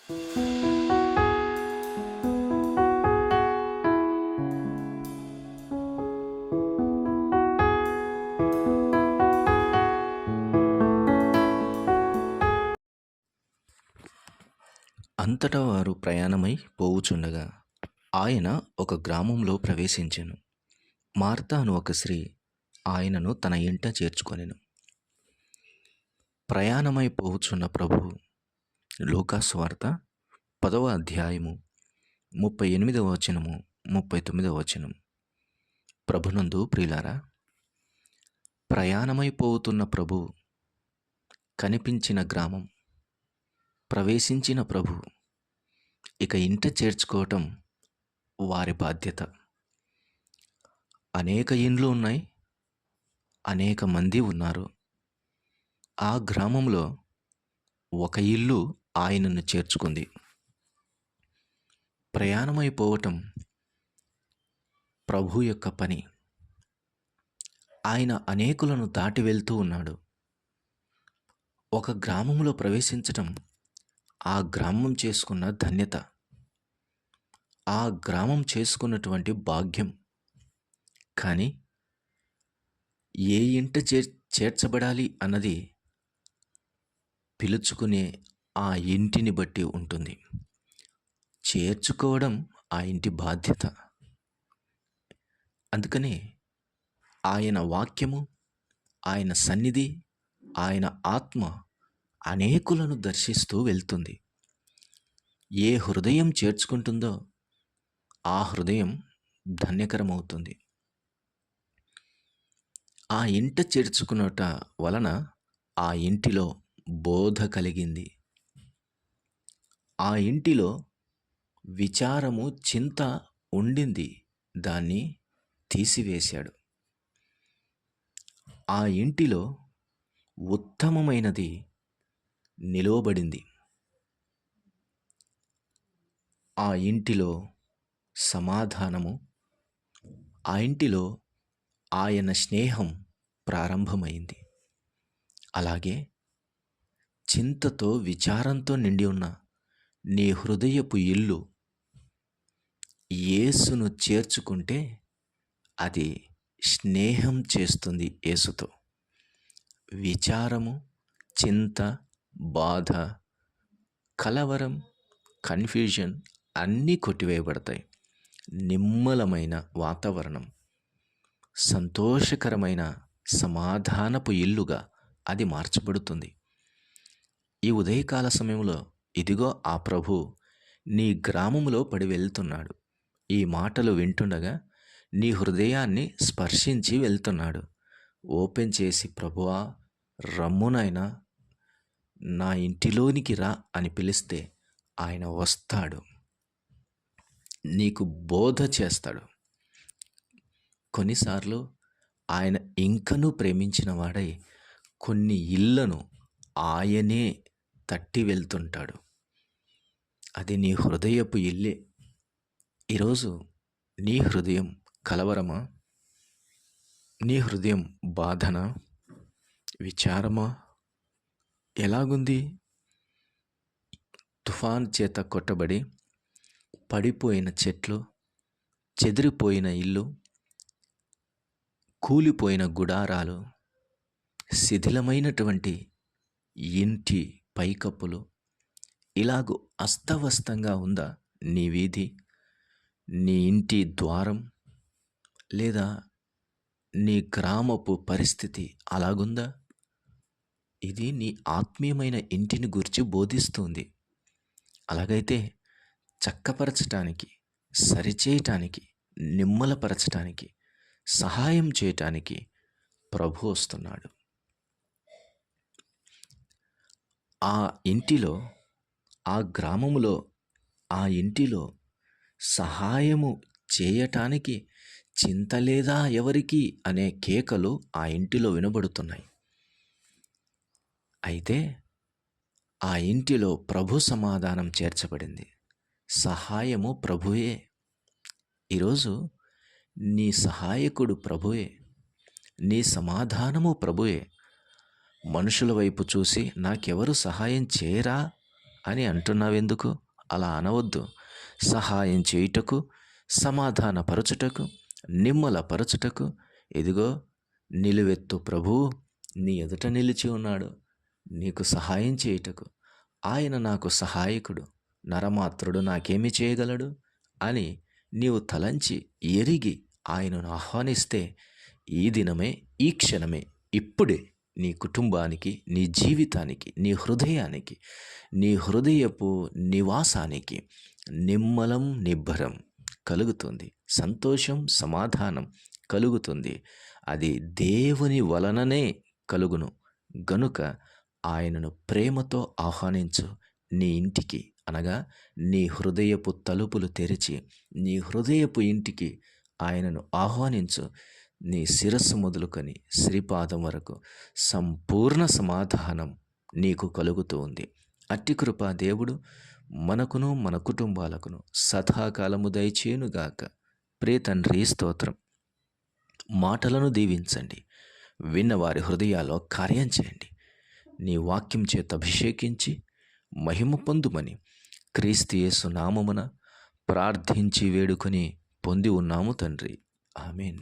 అంతటా వారు ప్రయాణమై పోవుచుండగా ఆయన ఒక గ్రామంలో ప్రవేశించెను. మార్త అను ఒక స్త్రీ ఆయనను తన ఇంట చేర్చుకొనెను. ప్రయాణమై పోవుచున్న ప్రభువు. లూకాసు వార్త 10వ అధ్యాయము 38వ వచనము 39వ వచనం. ప్రభునందు ప్రియులారా, ప్రయాణమై పోతున్న ప్రభు, కనిపించిన గ్రామం, ప్రవేశించిన ప్రభు ఇక ఇంట చేర్చుకోవటం వారి బాధ్యత. అనేక ఇండ్లు ఉన్నాయి, అనేక మంది ఉన్నారు. ఆ గ్రామంలో ఒక ఇల్లు ఆయనను చేర్చుకుంది. ప్రయాణమైపోవటం ప్రభు యొక్క పని. ఆయన అనేకులను దాటి వెళ్తూ ఉన్నాడు. ఒక గ్రామంలో ప్రవేశించటం ఆ గ్రామం చేసుకున్న ధన్యత, ఆ గ్రామం చేసుకున్నటువంటి భాగ్యం. కానీ ఏ ఇంట చేర్చబడాలి అన్నది పిలుచుకునే ఆ ఇంటిని బట్టి ఉంటుంది. చేర్చుకోవడం ఆ ఇంటి బాధ్యత. అందుకనే ఆయన వాక్యము, ఆయన సన్నిధి, ఆయన ఆత్మ అనేకులను దర్శిస్తూ వెళ్తుంది. ఏ హృదయం చేర్చుకుంటుందో ఆ హృదయం ధన్యకరమవుతుంది. ఆ ఇంట చేర్చుకున్నట వలన ఆ ఇంటిలో బోధ కలిగింది. ఆ ఇంటిలో విచారము, చింత ఉండింది, దాన్ని తీసివేశాడు. ఆ ఇంటిలో ఉత్తమమైనది నిలువబడింది. ఆ ఇంటిలో సమాధానము, ఆ ఇంటిలో ఆయన స్నేహం ప్రారంభమైంది. అలాగే చింతతో, విచారంతో నిండి ఉన్న నీ హృదయపు ఇల్లు యేసును చేర్చుకుంటే అది స్నేహం చేస్తుంది యేసుతో. విచారము, చింత, బాధ, కలవరం, కన్ఫ్యూజన్ అన్నీ కొట్టివేయబడతాయి. నిమ్మలమైన వాతావరణం, సంతోషకరమైన సమాధానపు ఇల్లుగా అది మార్చబడుతుంది. ఈ ఉదయకాల సమయంలో ఇదిగో ఆ ప్రభు నీ గ్రామంలో పడి వెళ్తున్నాడు. ఈ మాటలు వింటుండగా నీ హృదయాన్ని స్పర్శించి వెళ్తున్నాడు. ఓపెన్ చేసి, ప్రభువా రమ్మునైనా నా ఇంటిలోనికి రా అని పిలిస్తే ఆయన వస్తాడు, నీకు బోధ చేస్తాడు. కొన్నిసార్లు ఆయన ఇంకనూ ప్రేమించిన వాడై కొన్ని ఇళ్లను ఆయనే తట్టి వెళ్తుంటాడు. అది నీ హృదయపు ఇల్లే. ఈరోజు నీ హృదయం కలవరమా? నీ హృదయం బాధనా, విచారమా? ఎలాగుంది? తుఫాన్ చేత కొట్టబడి పడిపోయిన చెట్లు, చెదిరిపోయిన ఇల్లు, కూలిపోయిన గుడారాలు, శిథిలమైనటువంటి ఇంటి పైకప్పులు, ఇలాగూ అస్తవ్యస్తంగా ఉందా నీ వీధి, నీ ఇంటి ద్వారం, లేదా నీ గ్రామపు పరిస్థితి అలాగుందా? ఇది నీ ఆత్మీయమైన ఇంటిని గురించి బోధిస్తుంది. అలాగైతే చక్కపరచటానికి, సరిచేయటానికి, నిమ్మలపరచటానికి, సహాయం చేయటానికి ప్రభు వస్తున్నాడు. ఆ ఇంటిలో, ఆ గ్రామములో, ఆ ఇంటిలో సహాయము చేయటానికి చింత లేదా ఎవరికి అనే కేకలు ఆ ఇంటిలో వినబడుతున్నాయి. అయితే ఆ ఇంటిలో ప్రభు సమాధానం చేర్చబడింది. సహాయము ప్రభువే. ఈరోజు నీ సహాయకుడు ప్రభువే, నీ సమాధానము ప్రభువే. మనుషుల వైపు చూసి నాకెవరు సహాయం చేయరా అని అంటున్నావెందుకు? అలా అనవద్దు. సహాయం చేయుటకు, సమాధానపరచుటకు, నిమ్మలపరచుటకు ఇదిగో నిలువెత్తు ప్రభువు నీ ఎదుట నిలిచి ఉన్నాడు. నీకు సహాయం చేయుటకు. ఆయన నాకు సహాయకుడు. నరమాత్రుడు నాకేమి చేయగలడు అని నీవు తలంచి ఎరిగి ఆయనను ఆహ్వానిస్తే ఈ దినమే, ఈ క్షణమే, ఇప్పుడే నీ కుటుంబానికి, నీ జీవితానికి, నీ హృదయానికి, నీ హృదయపు నివాసానికి నిమ్మలం, నిబ్బరం కలుగుతుంది. సంతోషం, సమాధానం కలుగుతుంది. అది దేవుని వలననే కలుగును. గనుక ఆయనను ప్రేమతో ఆహ్వానించు. నీ ఇంటికి అనగా నీ హృదయపు తలుపులు తెరిచి నీ హృదయపు ఇంటికి ఆయనను ఆహ్వానించు. నీ శిరస్సు మొదలుకొని శ్రీపాదం వరకు సంపూర్ణ సమాధానం నీకు కలుగుతూ ఉంది. అట్టి కృప దేవుడు మనకును మన కుటుంబాలకును సదాకాలము దయచేయునుగాక. ప్రియ తండ్రి స్తోత్రం. మాటలను దీవించండి. విన్నవారి హృదయాల్లో కార్యం చేయండి. నీ వాక్యం చేత అభిషేకించి మహిమ పొందుమని క్రీస్తు యేసు నామమున ప్రార్థించి వేడుకొని పొంది ఉన్నాము తండ్రి. ఆమేన్.